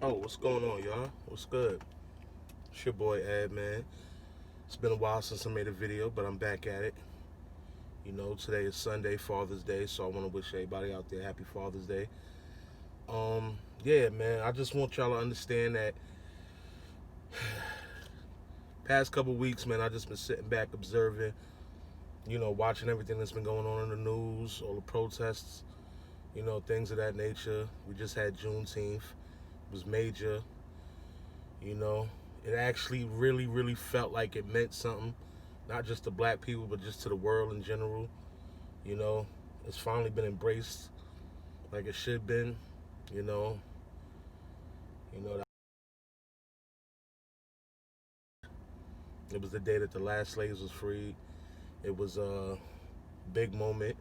Oh, what's going on, y'all? What's good? It's your boy Ed, man. It's been a while since I made a video, but I'm back at it. Today is Sunday, Father's Day, so I want to wish everybody out there happy Father's Day. Yeah, man, I just want y'all to understand that past couple weeks, man, I just been sitting back observing, watching everything that's been going on in the news, all the protests, things of that nature. We just had Juneteenth. It was major. You know, it actually really, really felt like it meant something, not just to black people, but just to the world in general. You know, it's finally been embraced like it should been. You know, you know, it was the day that the last slaves was freed. It was a big moment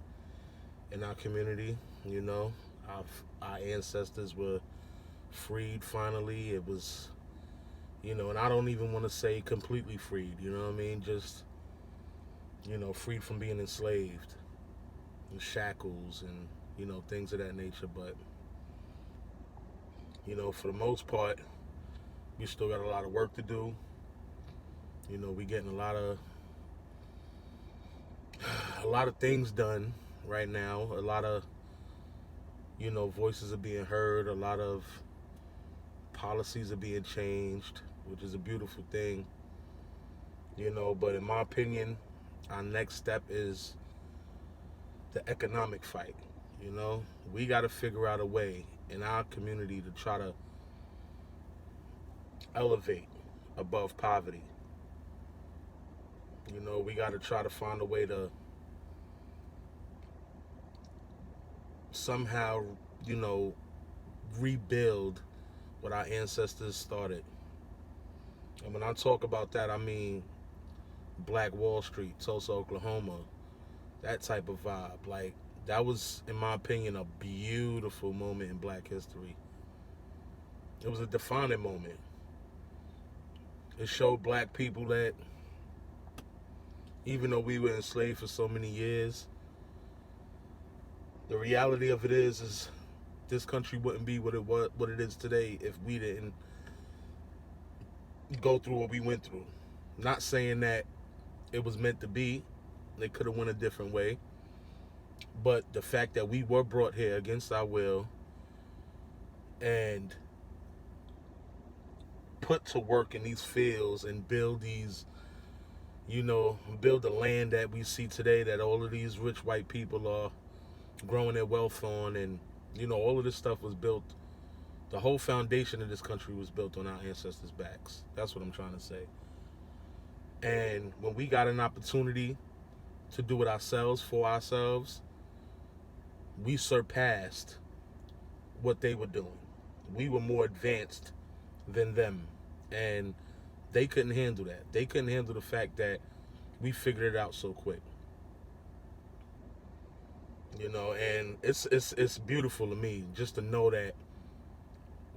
in our community. You know, our ancestors were freed finally. It was, and I don't even want to say completely freed. You know what I mean? Just freed from being enslaved and shackles and things of that nature. But for the most part, we still got a lot of work to do. We getting a lot of things done right now. A lot of voices are being heard. A lot of policies are being changed, which is a beautiful thing. But in my opinion, our next step is the economic fight. We got to figure out a way in our community to try to elevate above poverty. We got to try to find a way to somehow, rebuild what our ancestors started. And when I talk about that, I mean Black Wall Street, Tulsa, Oklahoma, that type of vibe. Like, that was, in my opinion, a beautiful moment in black history. It was a defining moment. It showed black people that even though we were enslaved for so many years, the reality of it is this country wouldn't be what it is today if we didn't go through what we went through. Not saying that it was meant to be. They could have went a different way. But the fact that we were brought here against our will and put to work in these fields and build build the land that we see today, that all of these rich white people are growing their wealth on, and all of this stuff was built. The whole foundation of this country was built on our ancestors' backs. That's what I'm trying to say. And when we got an opportunity to do it ourselves for ourselves, we surpassed what they were doing. We were more advanced than them, and they couldn't handle that. They couldn't handle the fact that we figured it out so quick. And it's beautiful to me just to know that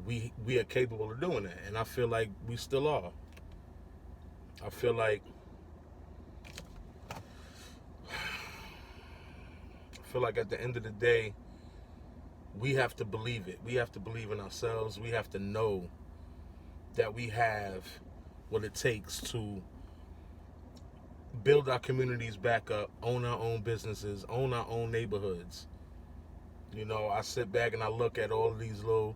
we are capable of doing that, and I feel like we still are. I feel like at the end of the day, we have to believe it. We have to believe in ourselves. We have to know that we have what it takes to build our communities back up, own our own businesses, own our own neighborhoods. I sit back and I look at all of these little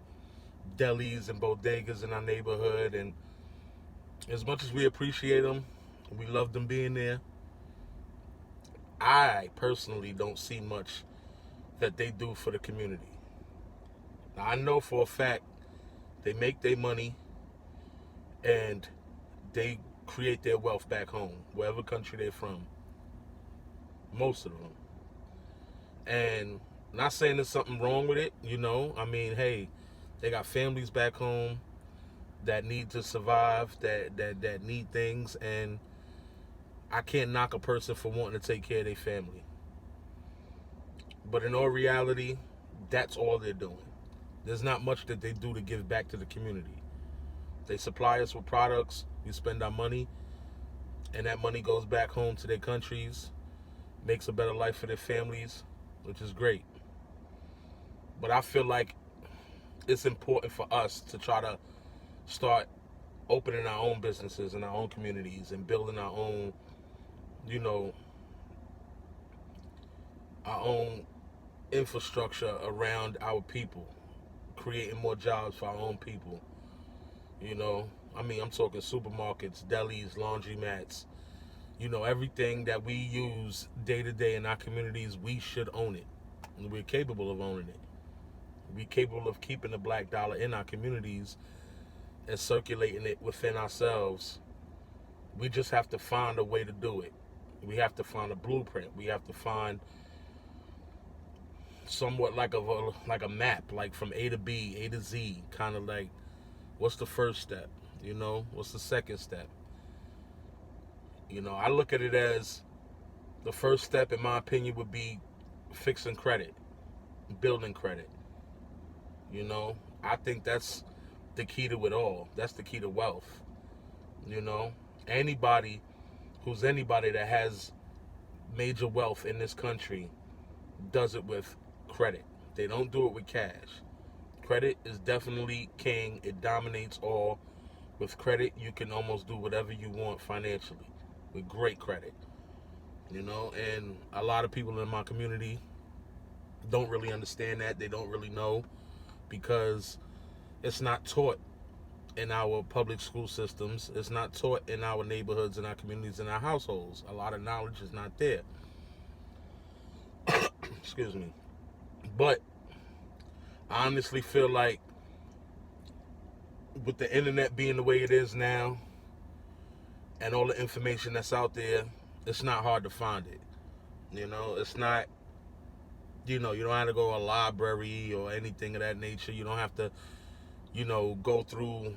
delis and bodegas in our neighborhood, and as much as we appreciate them, we love them being there, I personally don't see much that they do for the community. Now, I know for a fact they make their money and they create their wealth back home, wherever country they're from. Most of them. And not saying there's something wrong with it, I mean, hey, they got families back home that need to survive, that need things, and I can't knock a person for wanting to take care of their family. But in all reality, that's all they're doing. There's not much that they do to give back to the community. They supply us with products, we spend our money, and that money goes back home to their countries, makes a better life for their families, which is great. But I feel like it's important for us to try to start opening our own businesses in our own communities and building our own, you know, our own infrastructure around our people, creating more jobs for our own people. You know, I mean, I'm talking supermarkets, delis, laundromats, everything that we use day to day in our communities, we should own it. And we're capable of owning it. We're capable of keeping the black dollar in our communities and circulating it within ourselves. We just have to find a way to do it. We have to find a blueprint. We have to find somewhat like a map, like from A to B, A to Z, kind of like what's the first step, what's the second step. I look at it as the first step, in my opinion, would be fixing credit, building credit. I think that's the key to it all. That's the key to wealth. Anybody anybody that has major wealth in this country does it with credit. They don't do it with cash. Credit is definitely king. It dominates all. With credit, you can almost do whatever you want financially with great credit. And a lot of people in my community don't really understand that. They don't really know because it's not taught in our public school systems. It's not taught in our neighborhoods, in our communities, in our households. A lot of knowledge is not there. Excuse me. But I honestly feel like with the internet being the way it is now and all the information that's out there, it's not hard to find it. It's not, you don't have to go to a library or anything of that nature. You don't have to, go through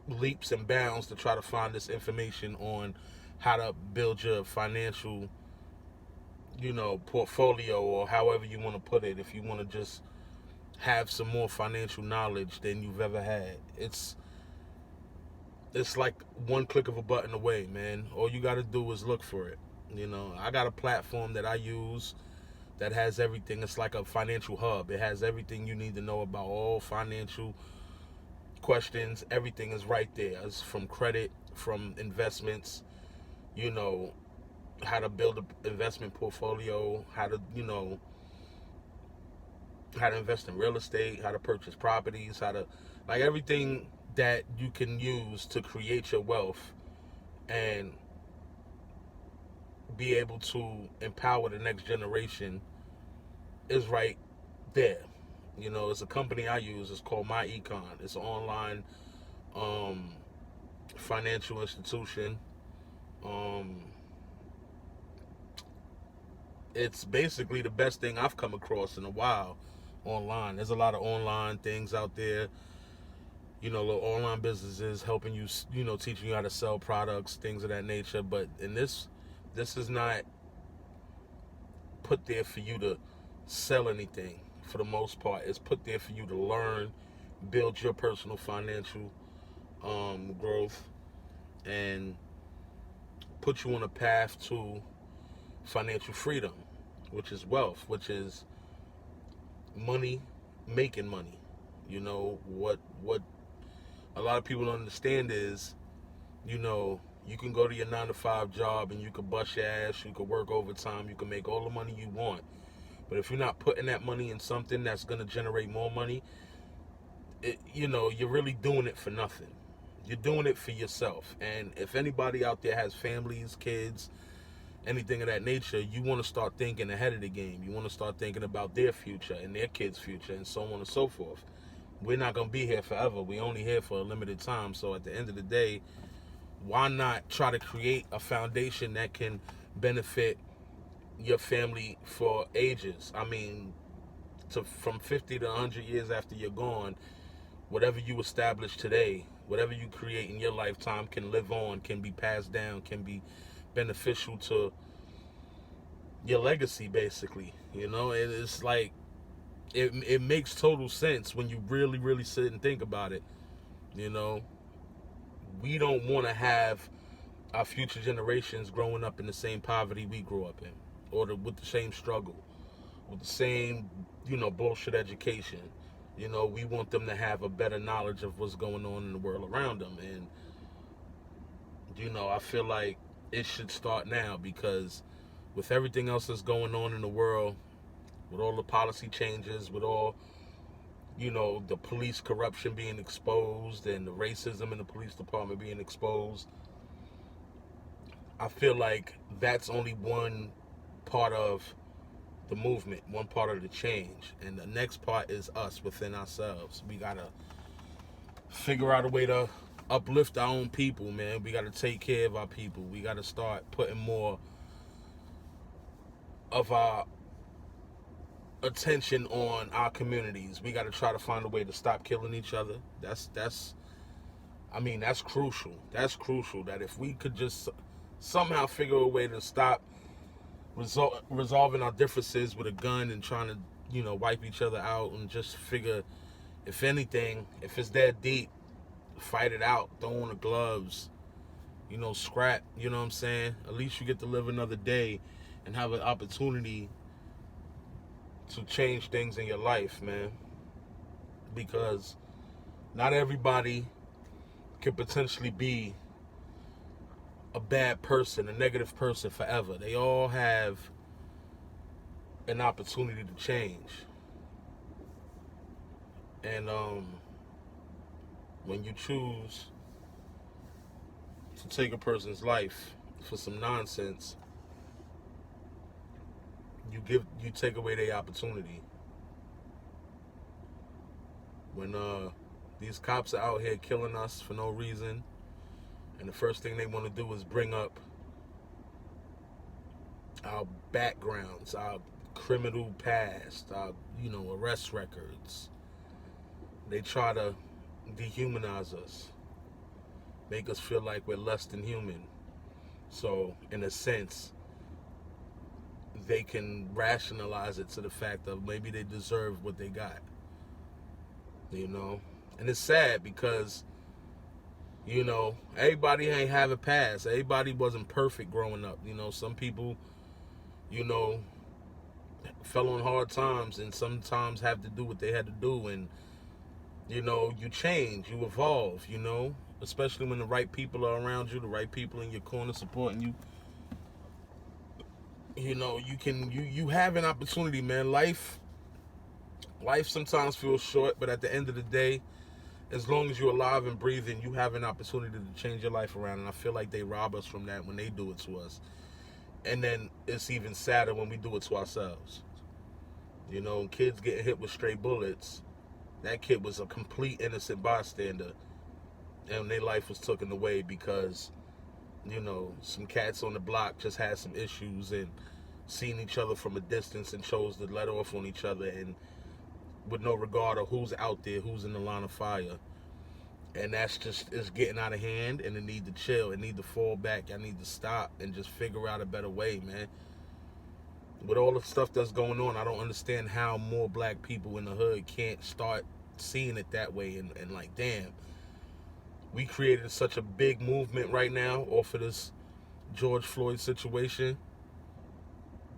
leaps and bounds to try to find this information on how to build your financial, portfolio, or however you want to put it. If you want to just have some more financial knowledge than you've ever had, it's like one click of a button away, man. All you got to do is look for it. I got a platform that I use that has everything. It's like a financial hub. It has everything you need to know about all financial questions. Everything is right there. It's from credit, from investments, how to build an investment portfolio, how to invest in real estate, how to purchase properties, how to, like, everything that you can use to create your wealth and be able to empower the next generation is right there. It's a company I use. It's called My Econ. It's an online financial institution. It's basically the best thing I've come across in a while online. There's a lot of online things out there, little online businesses helping you, teaching you how to sell products, things of that nature. But this is not put there for you to sell anything. For the most part, it's put there for you to learn, build your personal financial growth, and put you on a path to financial freedom, which is wealth, which is money, making money. What a lot of people don't understand is, you can go to your 9-to-5 job and you can bust your ass, you can work overtime, you can make all the money you want. But if you're not putting that money in something that's going to generate more money, you're really doing it for nothing. You're doing it for yourself. And if anybody out there has families, kids, anything of that nature, you want to start thinking ahead of the game. You want to start thinking about their future and their kids' future and so on and so forth. We're not going to be here forever. We're only here for a limited time. So at the end of the day, why not try to create a foundation that can benefit your family for ages? I mean, from 50 to 100 years after you're gone, whatever you establish today, whatever you create in your lifetime can live on, can be passed down, can be beneficial to your legacy, basically. It's like, it makes total sense when you really, really sit and think about it. We don't want to have our future generations growing up in the same poverty we grew up in, or with the same struggle, with the same, bullshit education, You know, we want them to have a better knowledge of what's going on in the world around them. And, you know, I feel like it should start now, because with everything else that's going on in the world, with all the policy changes, with all, you know, the police corruption being exposed and the racism in the police department being exposed, I feel like that's only one part of the movement, one part of the change. And the next part is us within ourselves. We got to figure out a way to uplift our own people, man. We got to take care of our people. We got to start putting more of our attention on our communities. We got to try to find a way to stop killing each other. That's crucial. That's crucial, that if we could just somehow figure a way to stop resolving our differences with a gun and trying to, you know, wipe each other out, and just figure, if anything, if it's that deep, fight it out, throw on the gloves, you know, scrap, you know what I'm saying? At least you get to live another day and have an opportunity to change things in your life, man. Because not everybody can potentially be a bad person, a negative person forever. They all have an opportunity to change. And when you choose to take a person's life for some nonsense, you take away their opportunity. When these cops are out here killing us for no reason, and the first thing they want to do is bring up our backgrounds, our criminal past, our, you know, arrest records. They try to dehumanize us, make us feel like we're less than human. So, in a sense, they can rationalize it to the fact of maybe they deserve what they got. You know? And it's sad because, you know, everybody ain't have a past. Everybody wasn't perfect growing up. You know, some people, you know, fell on hard times and sometimes have to do what they had to do. And, you know, you change, you evolve, you know, especially when the right people are around you, the right people in your corner supporting you. You know, you have an opportunity, man. Life sometimes feels short, but at the end of the day, as long as you're alive and breathing, you have an opportunity to change your life around. And I feel like they rob us from that when they do it to us. And then it's even sadder when we do it to ourselves. You know, kids getting hit with stray bullets. That kid was a complete innocent bystander, and their life was taken away because, you know, some cats on the block just had some issues and seen each other from a distance and chose to let off on each other, and with no regard of who's out there, who's in the line of fire. And that's just, it's getting out of hand, and it need to chill. It need to fall back. I need to stop and just figure out a better way, man. With all the stuff that's going on, I don't understand how more black people in the hood can't start seeing it that way, and like, damn, we created such a big movement right now off of this George Floyd situation,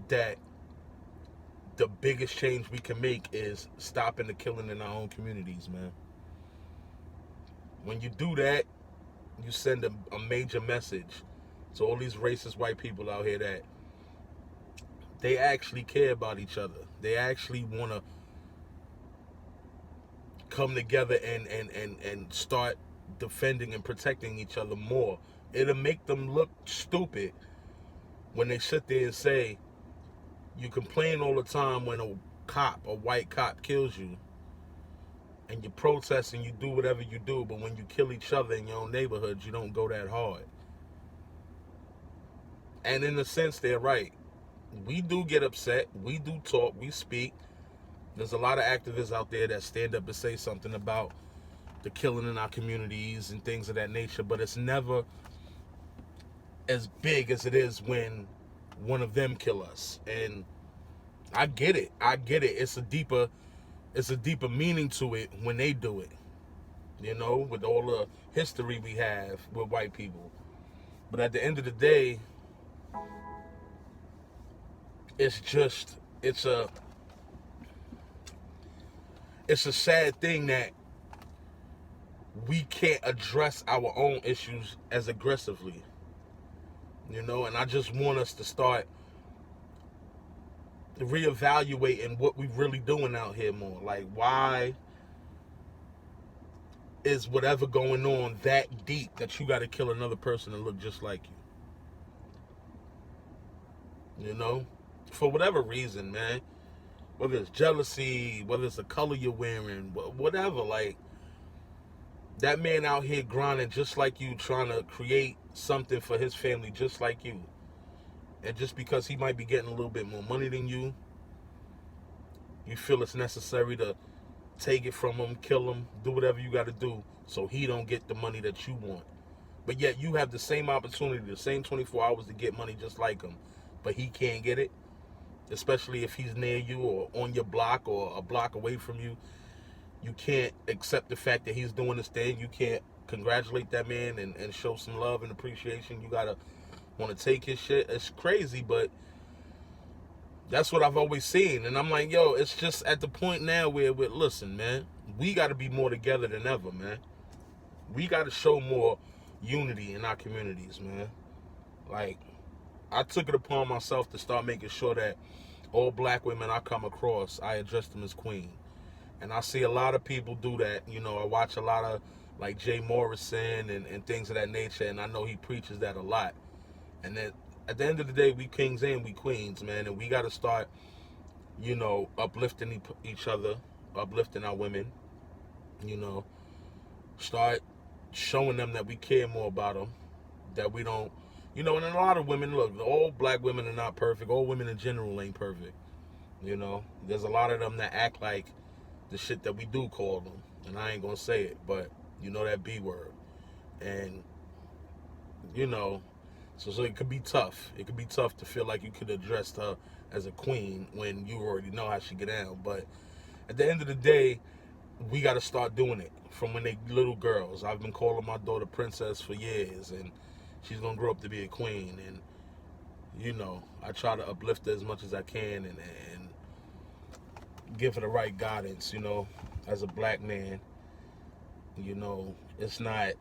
that the biggest change we can make is stopping the killing in our own communities, man. When you do that, you send a major message to all these racist white people out here that they actually care about each other. They actually want to come together and start defending and protecting each other more. It'll make them look stupid when they sit there and say, you complain all the time when a white cop kills you, and you protest and you do whatever you do, but when you kill each other in your own neighborhoods, you don't go that hard. And in a sense, they're right. We do get upset. We do talk. We speak. There's a lot of activists out there that stand up and say something about the killing in our communities and things of that nature, but it's never as big as it is when one of them kill us. And I get it. It's a deeper meaning to it when they do it. You know, with all the history we have with white people. But at the end of the day, it's it's a sad thing that we can't address our own issues as aggressively, and I just want us to start reevaluating what we really doing out here more. Like, why is whatever going on that deep that you got to kill another person and look just like you? For whatever reason, man. Whether it's jealousy, whether it's the color you're wearing, whatever. Like, that man out here grinding just like you, trying to create something for his family just like you. And just because he might be getting a little bit more money than you feel it's necessary to take it from him, kill him, do whatever you got to do so he don't get the money that you want. But yet you have the same opportunity, the same 24 hours to get money just like him, but he can't get it, especially if he's near you or on your block or a block away from you. You can't accept the fact that he's doing this thing. You can't congratulate that man and show some love and appreciation. You gotta want to take his shit. It's crazy, but that's what I've always seen. And I'm like, yo, it's just at the point now where listen, man, we got to be more together than ever, man. We got to show more unity in our communities, man. Like, I took it upon myself to start making sure that all black women I come across, I address them as queen. And I see a lot of people do that. I watch a lot of, like, Jay Morrison and things of that nature, and I know he preaches that a lot. And then at the end of the day, we kings and we queens, man, and we got to start, uplifting each other, uplifting our women, start showing them that we care more about them, that we don't, and a lot of women, look, all black women are not perfect, all women in general ain't perfect, there's a lot of them that act like the shit that we do call them, and I ain't gonna say it, but that B word, and so it could be tough. It could be tough to feel like you could address her as a queen when you already know how she get down. But at the end of the day, we got to start doing it from when they little girls. I've been calling my daughter princess for years, and she's gonna grow up to be a queen. And I try to uplift her as much as I can and give her the right guidance. As a black man, it's not.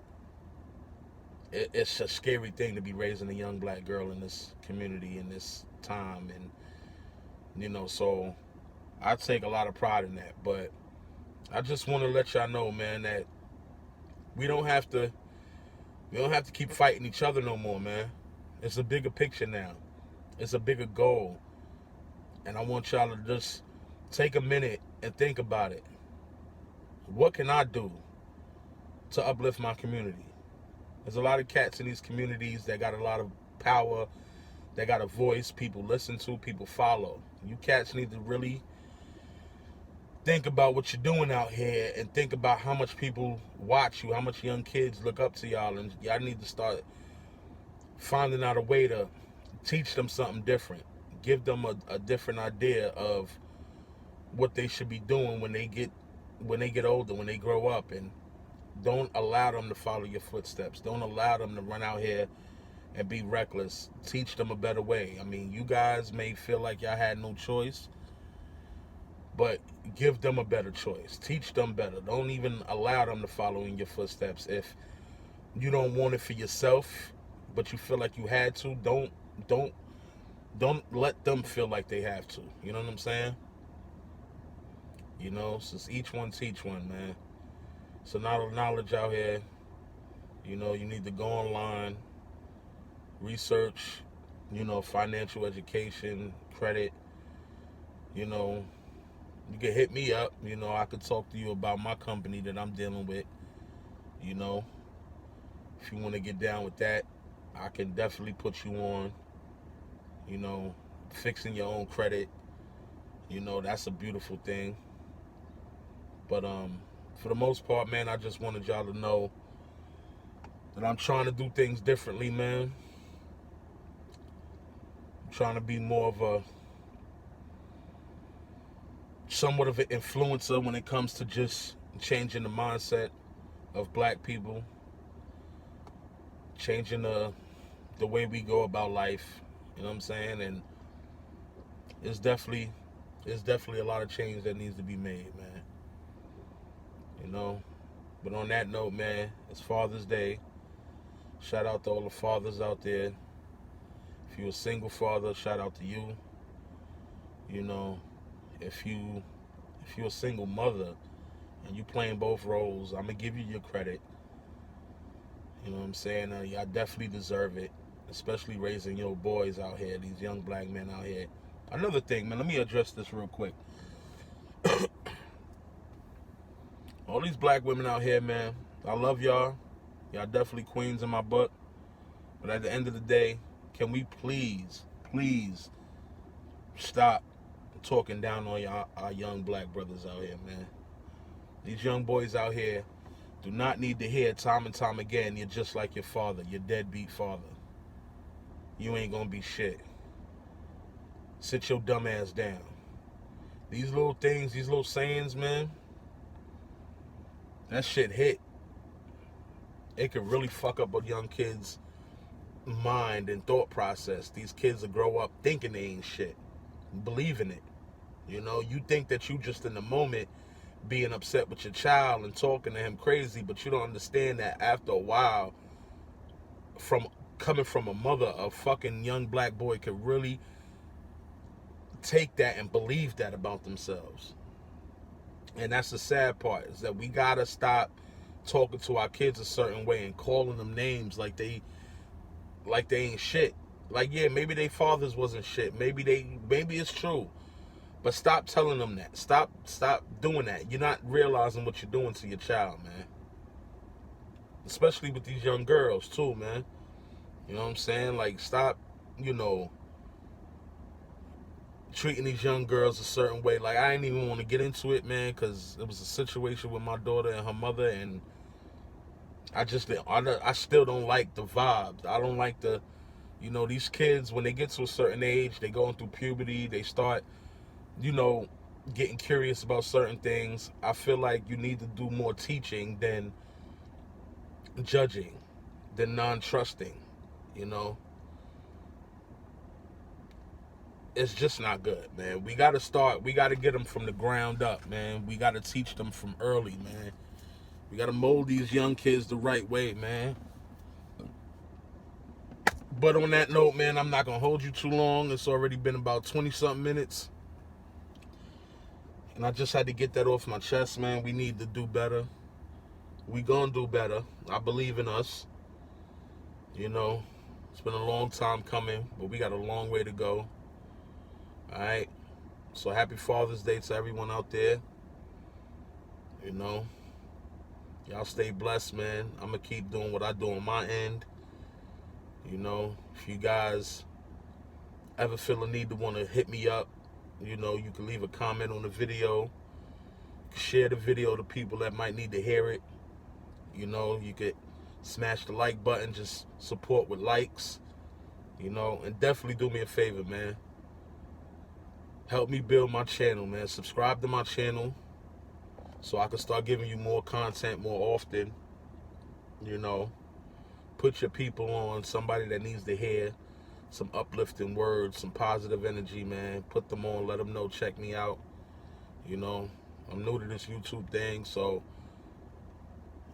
It's a scary thing to be raising a young black girl in this community in this time, and so I take a lot of pride in that. But I just want to let y'all know, man, that we don't have to keep fighting each other no more, man. It's a bigger picture now. It's a bigger goal, and I want y'all to just take a minute and think about it. What can I do to uplift my community? There's a lot of cats in these communities that got a lot of power, that got a voice, people listen to, people follow. You cats need to really think about what you're doing out here and think about how much people watch you, how much young kids look up to y'all, and y'all need to start finding out a way to teach them something different. Give them a different idea of what they should be doing when they get older, when they grow up, and don't allow them to follow your footsteps. Don't allow them to run out here and be reckless. Teach them a better way. I mean, you guys may feel like y'all had no choice, but give them a better choice. Teach them better. Don't even allow them to follow in your footsteps. If you don't want it for yourself, but you feel like you had to, don't let them feel like they have to. You know what I'm saying? So it's each one teach one, man. So now the knowledge out here, you need to go online, research, financial education, credit, you can hit me up, I could talk to you about my company that I'm dealing with, if you want to get down with that, I can definitely put you on, fixing your own credit, that's a beautiful thing. But, for the most part, man, I just wanted y'all to know that I'm trying to do things differently, man. I'm trying to be more of somewhat of an influencer when it comes to just changing the mindset of black people, changing the way we go about life, you know what I'm saying? And it's definitely a lot of change that needs to be made, man. you know. But on that note, man, it's Father's Day. Shout out to all the fathers out there. If you're a single father, shout out to you. You know, if you're a single mother and you playing both roles, I'm gonna give you your credit. You know what I'm saying? Y'all definitely deserve it, especially raising your boys out here, these young black men out here. Another thing, man, let me address this real quick. All these black women out here, man, I love y'all. Y'all definitely queens in my book. But at the end of the day, can we please stop talking down on our young black brothers out here, man? These young boys out here do not need to hear time and time again, you're just like your father, your deadbeat father. You ain't gonna be shit. Sit your dumb ass down. These little things, these little sayings, man, that shit hit. It could really fuck up a young kid's mind and thought process. These kids will grow up thinking they ain't shit, believing it. You know, you think that you just in the moment being upset with your child and talking to him crazy, but you don't understand that after a while, from coming from a mother, a fucking young black boy could really take that and believe that about themselves. And that's the sad part, is that we gotta stop talking to our kids a certain way and calling them names like they ain't shit. Like, yeah, maybe their fathers wasn't shit. Maybe it's true. But stop telling them that. Stop doing that. You're not realizing what you're doing to your child, man. Especially with these young girls too, man. You know what I'm saying? Like, stop, treating these young girls a certain way. Like, I didn't even want to get into it, man, because it was a situation with my daughter and her mother, and I still don't like the vibes. I don't like these kids, when they get to a certain age, they going through puberty, they start, getting curious about certain things. I feel like you need to do more teaching than judging, than non-trusting, It's just not good, man. We got to get them from the ground up, man. We got to teach them from early, man. We got to mold these young kids the right way, man. But on that note, man, I'm not going to hold you too long. It's already been about 20-something minutes. And I just had to get that off my chest, man. We need to do better. We gonna do better. I believe in us. It's been a long time coming, but we got a long way to go. All right. So happy Father's Day to everyone out there. Y'all stay blessed, man. I'm gonna keep doing what I do on my end. If you guys ever feel a need to want to hit me up, you can leave a comment on the video. Share the video to people that might need to hear it. You could smash the like button, just support with likes. And definitely do me a favor, man. Help me build my channel, man. Subscribe to my channel so I can start giving you more content more often. Put your people on, somebody that needs to hear some uplifting words, some positive energy, man. Put them on, let them know, check me out. I'm new to this YouTube thing, so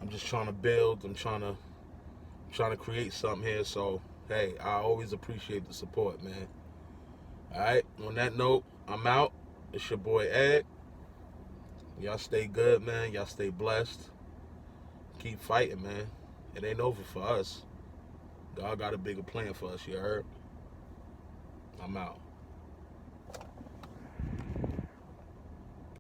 I'm just trying to build. I'm trying to create something here. So, hey, I always appreciate the support, man. All right, on that note, I'm out. It's your boy Ed. Y'all stay good, man. Y'all stay blessed. Keep fighting, man. It ain't over for us. God got a bigger plan for us, you heard? I'm out.